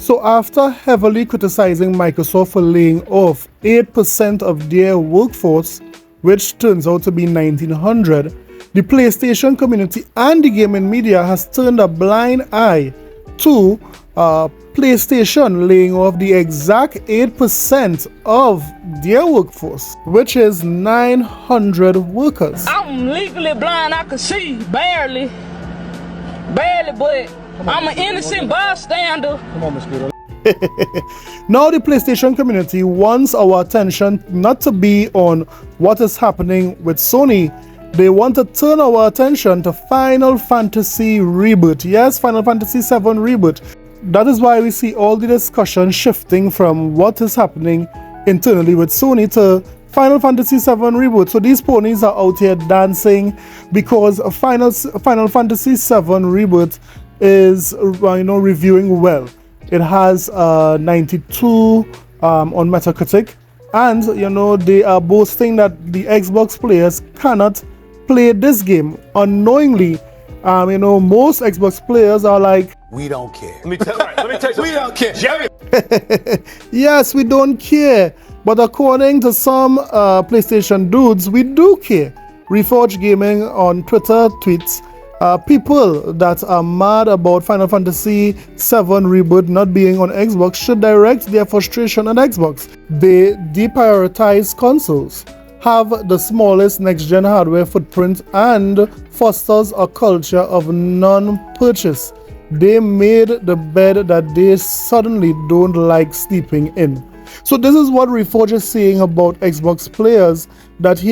So after heavily criticizing Microsoft for laying off 8% of their workforce, which turns out to be 1,900, the PlayStation community and the gaming media has turned a blind eye to PlayStation laying off the exact 8% of their workforce, which is 900 workers. I'm legally blind, I can see, barely, but I'm an innocent bystander. Come on, Miss Peter. Now the PlayStation community wants our attention not to be on what is happening with Sony. They want to turn our attention to Final Fantasy Reboot. Yes, Final Fantasy VII Reboot. That is why we see all the discussion shifting from what is happening internally with Sony to Final Fantasy VII Reboot. So these ponies are out here dancing because Final Fantasy VII Reboot is reviewing well. It has 92 on Metacritic, and they are boasting that the Xbox players cannot play this game. Unknowingly, most Xbox players are like, we don't care. Let me tell you, we don't care. Jerry. yes, we don't care. But according to some PlayStation dudes, we do care. Reforge Gaming on Twitter tweets, people that are mad about Final Fantasy VII Reboot not being on Xbox should direct their frustration at Xbox. They deprioritize consoles, have the smallest next-gen hardware footprint, and fosters a culture of non-purchase. They made the bed that they suddenly don't like sleeping in. So this is what Reforge is saying about Xbox players, that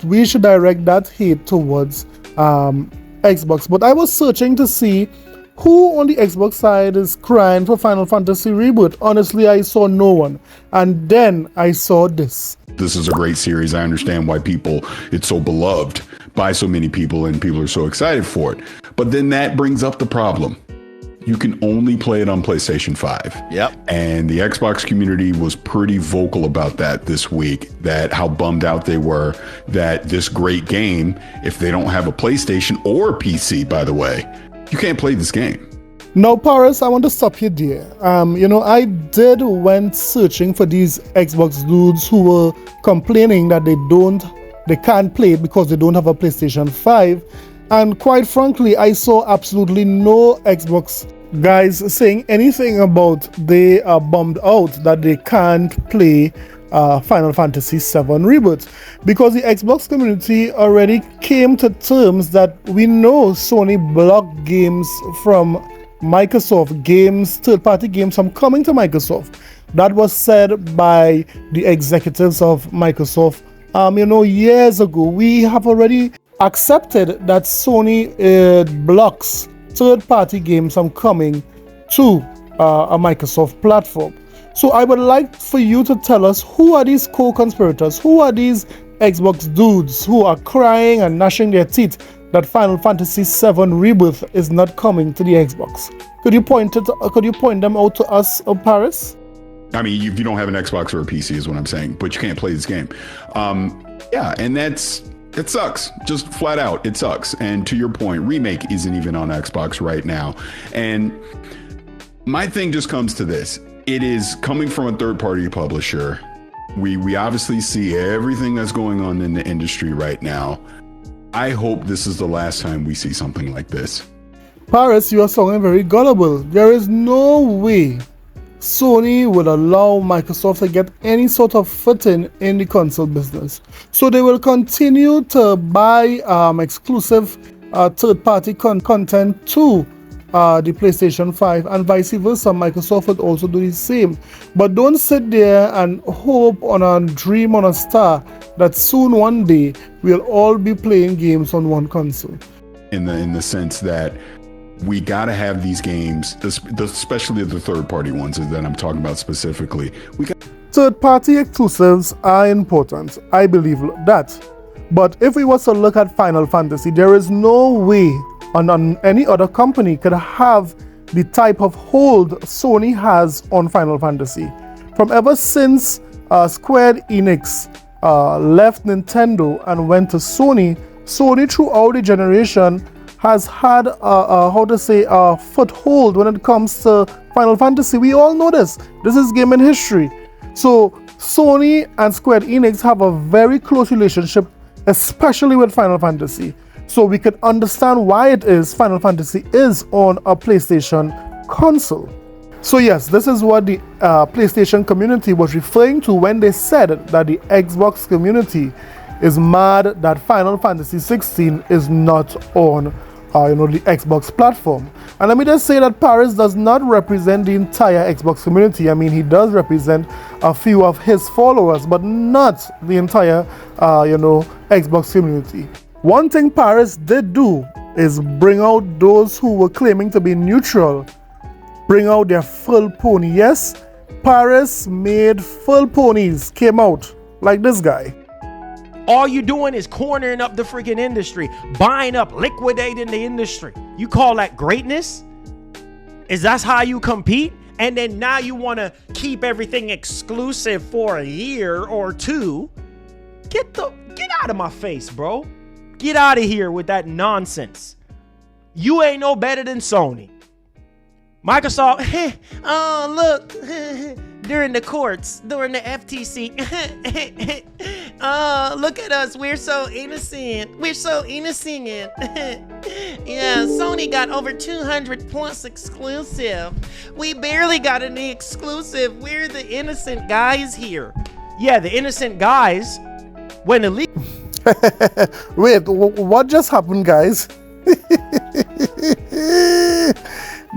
we should direct that hate towards Xbox. But I was searching to see who on the Xbox side is crying for Final Fantasy Reboot. Honestly, I saw no one. And then I saw this. This is a great series. I understand why it's so beloved by so many people and people are so excited for it. But then that brings up the problem. You can only play it on PlayStation 5. Yep. And the Xbox community was pretty vocal about that this week, that how bummed out they were that this great game, if they don't have a PlayStation or a PC, by the way, you can't play this game. Now, Paris, I want to stop you there. I went searching for these Xbox dudes who were complaining that they can't play because they don't have a PlayStation 5. And quite frankly, I saw absolutely no Xbox guys saying anything about they are bummed out that they can't play Final Fantasy VII Reboot, because the Xbox community already came to terms that we know Sony blocked games from Microsoft, third-party games from coming to Microsoft. That was said by the executives of Microsoft years ago. We have already accepted that Sony blocks third-party games from coming to a Microsoft platform. So I would like for you to tell us, who are these co-conspirators? Who are these Xbox dudes who are crying and gnashing their teeth that Final Fantasy VII Reboot is not coming to the Xbox? Could you point them out to us, Paris? I mean, if you don't have an Xbox or a PC is what I'm saying, but you can't play this game. Yeah, and it sucks. Just flat out, it sucks. And to your point, Remake isn't even on Xbox right now. And my thing just comes to this. It is coming from a third-party publisher. We obviously see everything that's going on in the industry right now. I hope this is the last time we see something like this. Paris, you are sounding very gullible. There is no way Sony would allow Microsoft to get any sort of footing in the console business. So they will continue to buy exclusive third-party content to the PlayStation 5, and vice versa. Microsoft would also do the same. But don't sit there and hope on a dream on a star that soon one day we'll all be playing games on one console. In the sense that we got to have these games, especially the third-party ones that I'm talking about specifically. Third-party exclusives are important. I believe that. But if we were to look at Final Fantasy, there is no way on any other company could have the type of hold Sony has on Final Fantasy. From ever since Square Enix left Nintendo and went to Sony throughout the generation has had a foothold when it comes to Final Fantasy. We all know this. This is gaming history. So Sony and Square Enix have a very close relationship, especially with Final Fantasy. So we can understand why it is Final Fantasy is on a PlayStation console. So yes, this is what the PlayStation community was referring to when they said that the Xbox community is mad that Final Fantasy 16 is not on the Xbox platform. And let me just say that Paris does not represent the entire Xbox community. I mean, he does represent a few of his followers, but not the entire Xbox community. One thing Paris did do is bring out those who were claiming to be neutral, bring out their full pony. Yes, Paris made full ponies, came out like this guy. All you doing is cornering up the freaking industry, buying up, liquidating the industry. You call that greatness? Is that how you compete? And then now you want to keep everything exclusive for a year or two? Get out of my face, bro. Get out of here with that nonsense. You ain't no better than Sony. Microsoft, oh, look, during the courts, during the FTC, oh, look at us, we're so innocent, yeah, Sony got over 200 plus exclusive, we barely got any exclusive, we're the innocent guys here. Yeah, the innocent guys, when the league... Wait, what just happened, guys?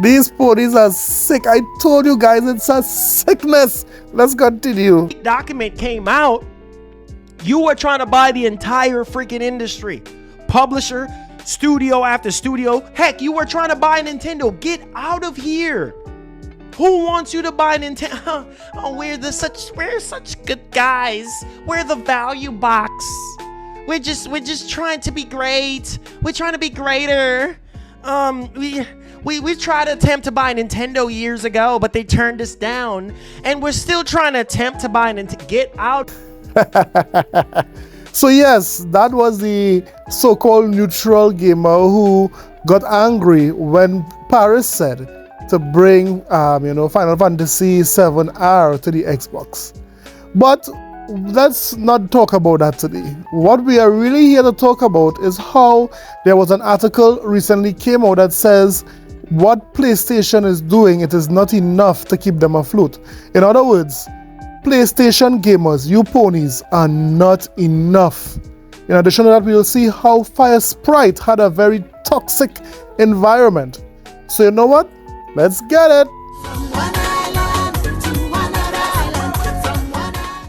These ponies are sick. I told you guys it's a sickness. Let's continue. Document came out. You were trying to buy the entire freaking industry. Publisher, studio after studio. Heck, you were trying to buy Nintendo. Get out of here. Who wants you to buy Nintendo? Oh, we're such good guys. We're the value box. We're just trying to be great. We're trying to be greater. We tried to attempt to buy Nintendo years ago, but they turned us down. And we're still trying to attempt to buy Nintendo. Get out. So yes, that was the so-called neutral gamer who got angry when Paris said to bring Final Fantasy 7R to the Xbox. But let's not talk about that today. What we are really here to talk about is how there was an article recently came out that says what PlayStation is doing, it is not enough to keep them afloat. In other words, PlayStation gamers, you ponies, are not enough. In addition to that, we will see how Fire Sprite had a very toxic environment. So you know what? Let's get it.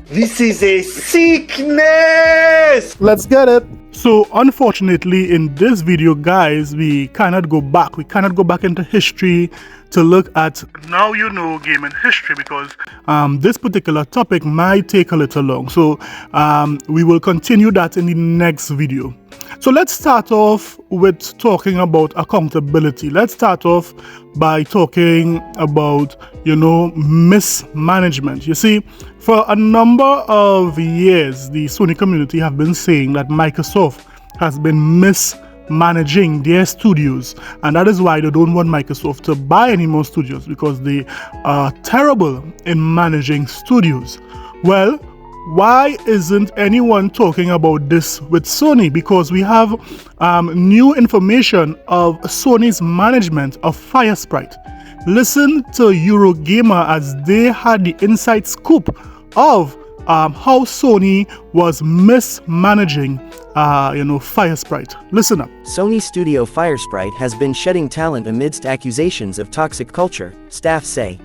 This is a sickness! Let's get it. So unfortunately in this video, guys, we cannot go back into history to look at gaming history, because this particular topic might take a little long. So we will continue that in the next video. So let's start off with talking about accountability. Let's start off by talking about, mismanagement. You see, for a number of years, the Sony community have been saying that Microsoft has been mismanaging their studios, and that is why they don't want Microsoft to buy any more studios, because they are terrible in managing studios. Well, why isn't anyone talking about this with Sony? Because we have new information of Sony's management of Fire Sprite. Listen to Eurogamer as they had the inside scoop of how Sony was mismanaging Fire Sprite. Listen up. Sony studio Fire Sprite has been shedding talent amidst accusations of toxic culture, staff say.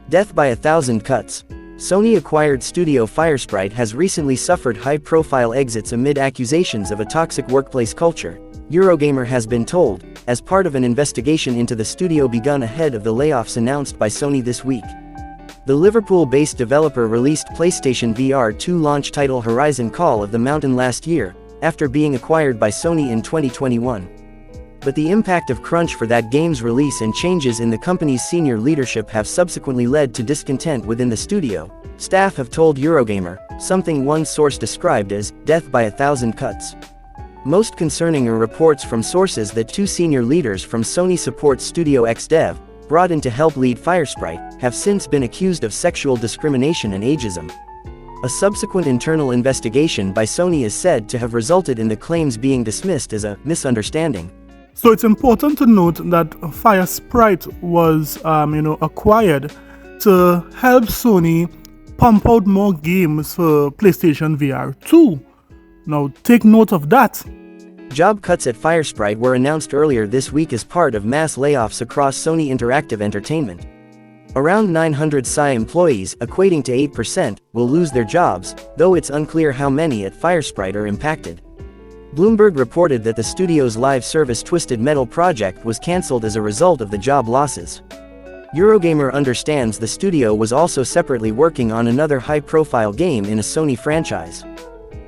Death by 1,000 cuts. Sony acquired studio Fire Sprite has recently suffered high-profile exits amid accusations of a toxic workplace culture, Eurogamer has been told, as part of an investigation into the studio begun ahead of the layoffs announced by Sony this week. The Liverpool-based developer released PlayStation VR 2 launch title Horizon Call of the Mountain last year, after being acquired by Sony in 2021. But the impact of crunch for that game's release and changes in the company's senior leadership have subsequently led to discontent within the studio, staff have told Eurogamer, something one source described as death by 1,000 cuts. Most concerning are reports from sources that two senior leaders from Sony support Studio X Dev, brought in to help lead Firesprite, have since been accused of sexual discrimination and ageism. A subsequent internal investigation by Sony is said to have resulted in the claims being dismissed as a misunderstanding. So it's important to note that Firesprite was, acquired to help Sony pump out more games for PlayStation VR 2. Now take note of that. Job cuts at Firesprite were announced earlier this week as part of mass layoffs across Sony Interactive Entertainment. Around 900 PSI employees, equating to 8%, will lose their jobs, though it's unclear how many at Firesprite are impacted. Bloomberg reported that the studio's live service Twisted Metal project was cancelled as a result of the job losses. Eurogamer understands the studio was also separately working on another high-profile game in a Sony franchise.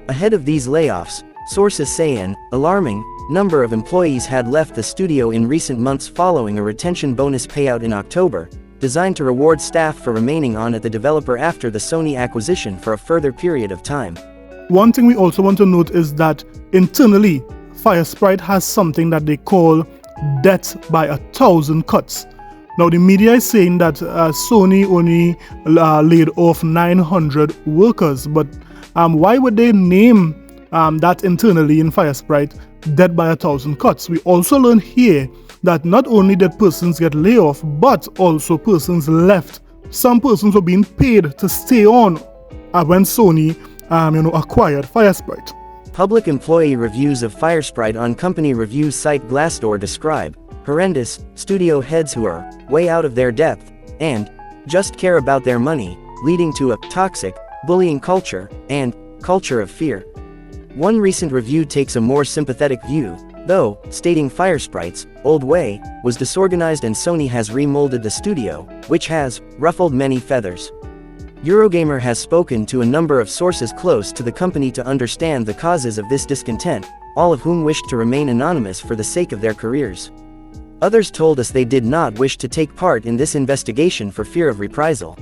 Ahead of these layoffs, sources say an alarming number of employees had left the studio in recent months following a retention bonus payout in October, designed to reward staff for remaining on at the developer after the Sony acquisition for a further period of time. One thing we also want to note is that internally, Firesprite has something that they call death by 1,000 cuts. Now the media is saying that Sony only laid off 900 workers, but why would they name that internally in Firesprite death by 1,000 cuts? We also learn here that not only did persons get laid off, but also persons left. Some persons were being paid to stay on when Sony acquired Firesprite. Public employee reviews of Firesprite on company review site Glassdoor describe horrendous studio heads who are way out of their depth and just care about their money, leading to a toxic bullying culture and culture of fear. One recent review takes a more sympathetic view, though, stating Firesprite's old way was disorganized and Sony has remolded the studio, which has ruffled many feathers. Eurogamer has spoken to a number of sources close to the company to understand the causes of this discontent, all of whom wished to remain anonymous for the sake of their careers. Others told us they did not wish to take part in this investigation for fear of reprisal.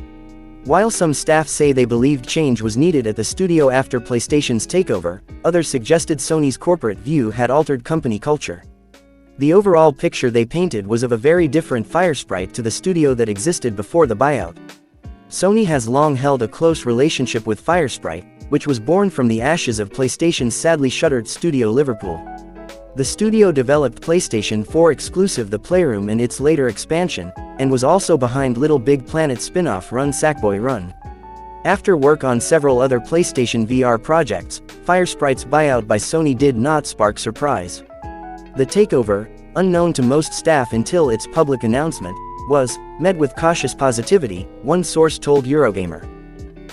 While some staff say they believed change was needed at the studio after PlayStation's takeover, others suggested Sony's corporate view had altered company culture. The overall picture they painted was of a very different Firesprite to the studio that existed before the buyout. Sony has long held a close relationship with Firesprite, which was born from the ashes of PlayStation's sadly shuttered Studio Liverpool. The studio developed PlayStation 4 exclusive The Playroom and its later expansion, and was also behind Little Big Planet spin-off Run Sackboy Run. After work on several other PlayStation VR projects, Firesprite's buyout by Sony did not spark surprise. The takeover, unknown to most staff until its public announcement, was met with cautious positivity, one source told Eurogamer.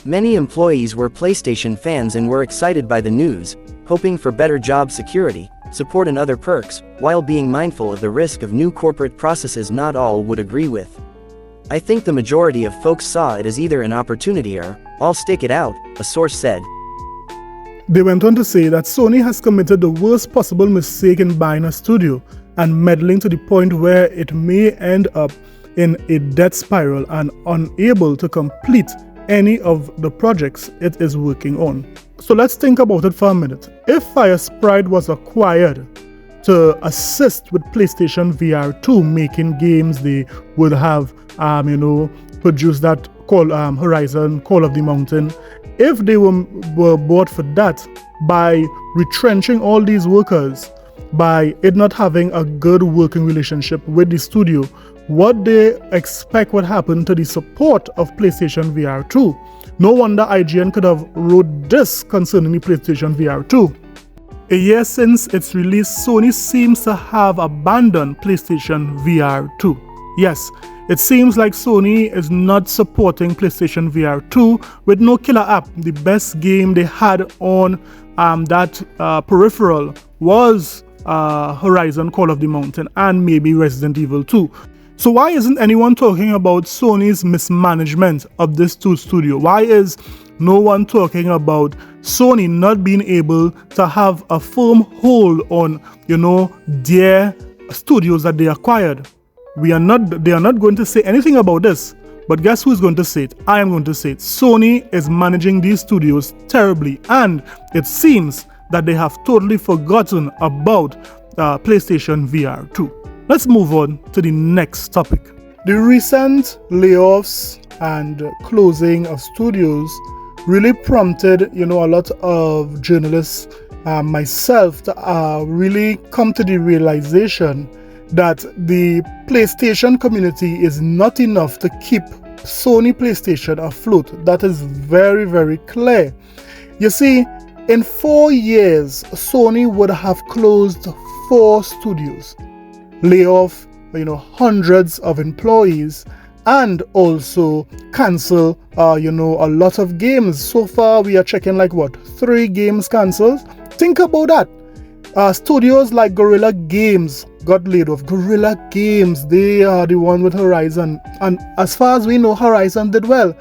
Many employees were PlayStation fans and were excited by the news, hoping for better job security, support and other perks, while being mindful of the risk of new corporate processes not all would agree with. I think the majority of folks saw it as either an opportunity or, I'll stick it out, a source said. They went on to say that Sony has committed the worst possible mistake in buying a studio and meddling to the point where it may end up in a death spiral and unable to complete any of the projects it is working on. So let's think about it for a minute. If Firesprite was acquired to assist with PlayStation VR 2 making games, they would have, produced that Horizon, Call of the Mountain. If they were bought for that, by retrenching all these workers, by it not having a good working relationship with the studio, what they expect would happen to the support of PlayStation VR 2. No wonder IGN could have wrote this concerning the PlayStation VR 2. A year since its release, Sony seems to have abandoned PlayStation VR 2. Yes, it seems like Sony is not supporting PlayStation VR 2 with no killer app. The best game they had on that peripheral was Horizon, Call of the Mountain, and maybe Resident Evil 2. So why isn't anyone talking about Sony's mismanagement of this studio? Why is no one talking about Sony not being able to have a firm hold on, their studios that they acquired? They are not going to say anything about this. But guess who's going to say it? I am going to say it. Sony is managing these studios terribly, and it seems that they have totally forgotten about PlayStation VR 2. Let's move on to the next topic. The recent layoffs and closing of studios really prompted, a lot of journalists, myself, to really come to the realization that the PlayStation community is not enough to keep Sony PlayStation afloat. That is very, very clear. You see, in 4 years, Sony would have closed 4 studios, lay off, hundreds of employees, and also cancel, a lot of games. So far, we are checking 3 games cancelled. Think about that. Studios like Guerrilla Games got laid off. Guerrilla Games, they are the one with Horizon, and as far as we know, Horizon did well.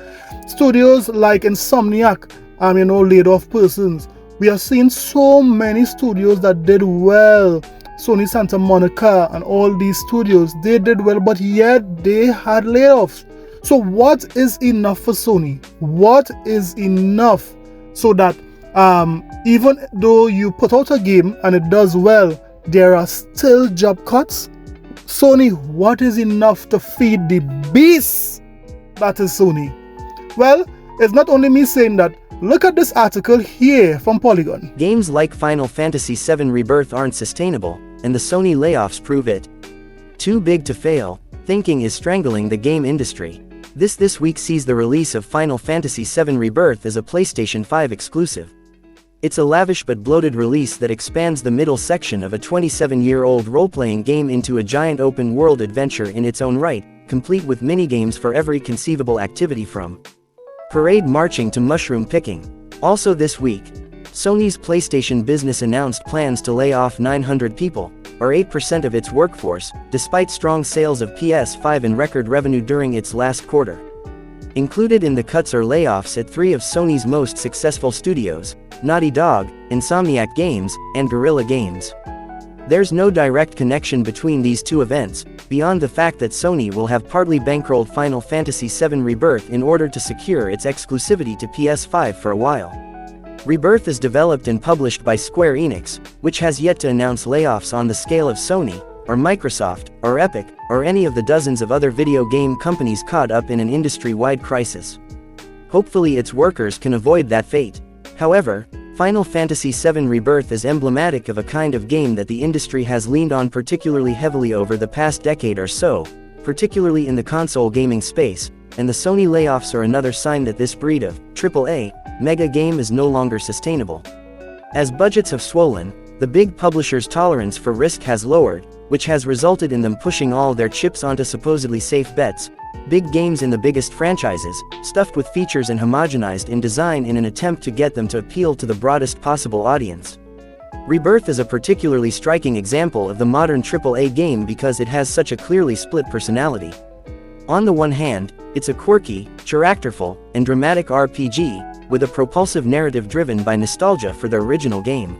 Studios like Insomniac, laid off persons. We are seeing so many studios that did well. Sony Santa Monica and all these studios, they did well, but yet they had layoffs. So what is enough for Sony? What is enough so that even though you put out a game and it does well, there are still job cuts? Sony, what is enough to feed the beast that is Sony? Well, it's not only me saying that. Look at this article here from Polygon. Games like Final Fantasy VII Rebirth aren't sustainable, and the Sony layoffs prove it. Too big to fail, thinking is strangling the game industry. This week sees the release of Final Fantasy VII Rebirth as a PlayStation 5 exclusive. It's a lavish but bloated release that expands the middle section of a 27-year-old role-playing game into a giant open-world adventure in its own right, complete with minigames for every conceivable activity from parade marching to mushroom picking. Also this week, Sony's PlayStation business announced plans to lay off 900 people, or 8% of its workforce, despite strong sales of PS5 and record revenue during its last quarter. Included in the cuts are layoffs at 3 of Sony's most successful studios, Naughty Dog, Insomniac Games, and Guerrilla Games. There's no direct connection between these two events, beyond the fact that Sony will have partly bankrolled Final Fantasy VII Rebirth in order to secure its exclusivity to PS5 for a while. Rebirth is developed and published by Square Enix, which has yet to announce layoffs on the scale of Sony, or Microsoft, or Epic, or any of the dozens of other video game companies caught up in an industry-wide crisis. Hopefully its workers can avoid that fate. However, Final Fantasy VII Rebirth is emblematic of a kind of game that the industry has leaned on particularly heavily over the past decade or so, particularly in the console gaming space, and the Sony layoffs are another sign that this breed of AAA mega game is no longer sustainable. As budgets have swollen, the big publishers' tolerance for risk has lowered, which has resulted in them pushing all their chips onto supposedly safe bets, big games in the biggest franchises, stuffed with features and homogenized in design in an attempt to get them to appeal to the broadest possible audience. Rebirth is a particularly striking example of the modern AAA game because it has such a clearly split personality. On the one hand, it's a quirky, characterful, and dramatic RPG, with a propulsive narrative driven by nostalgia for the original game.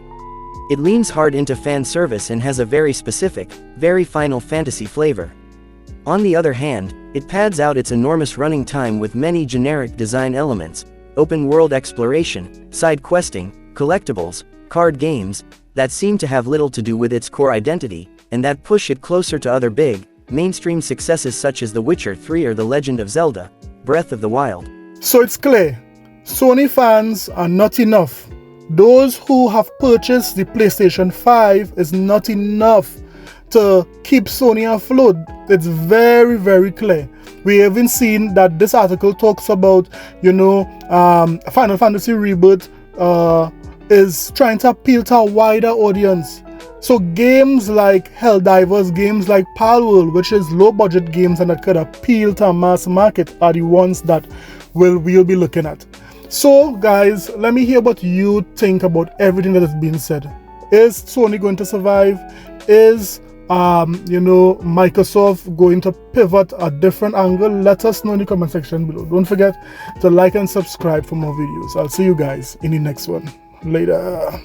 It leans hard into fan service and has a very specific, very Final Fantasy flavor. On the other hand, it pads out its enormous running time with many generic design elements, open-world exploration, side questing, collectibles, card games, that seem to have little to do with its core identity, and that push it closer to other big, mainstream successes such as The Witcher 3 or The Legend of Zelda: Breath of the Wild. So it's clear, Sony fans are not enough. Those who have purchased the PlayStation 5 is not enough to keep Sony afloat. It's very, very clear. We even seen that this article talks about, Final Fantasy Rebirth is trying to appeal to a wider audience. So games like Helldivers, games like Palworld, which is low budget games and that could appeal to a mass market, are the ones that we'll be looking at. So guys, let me hear what you think about everything that has been said. Is Sony going to survive? Is Microsoft going to pivot a different angle? Let us know in the comment section below. Don't forget to like and subscribe for more videos. I'll see you guys in the next one. Later.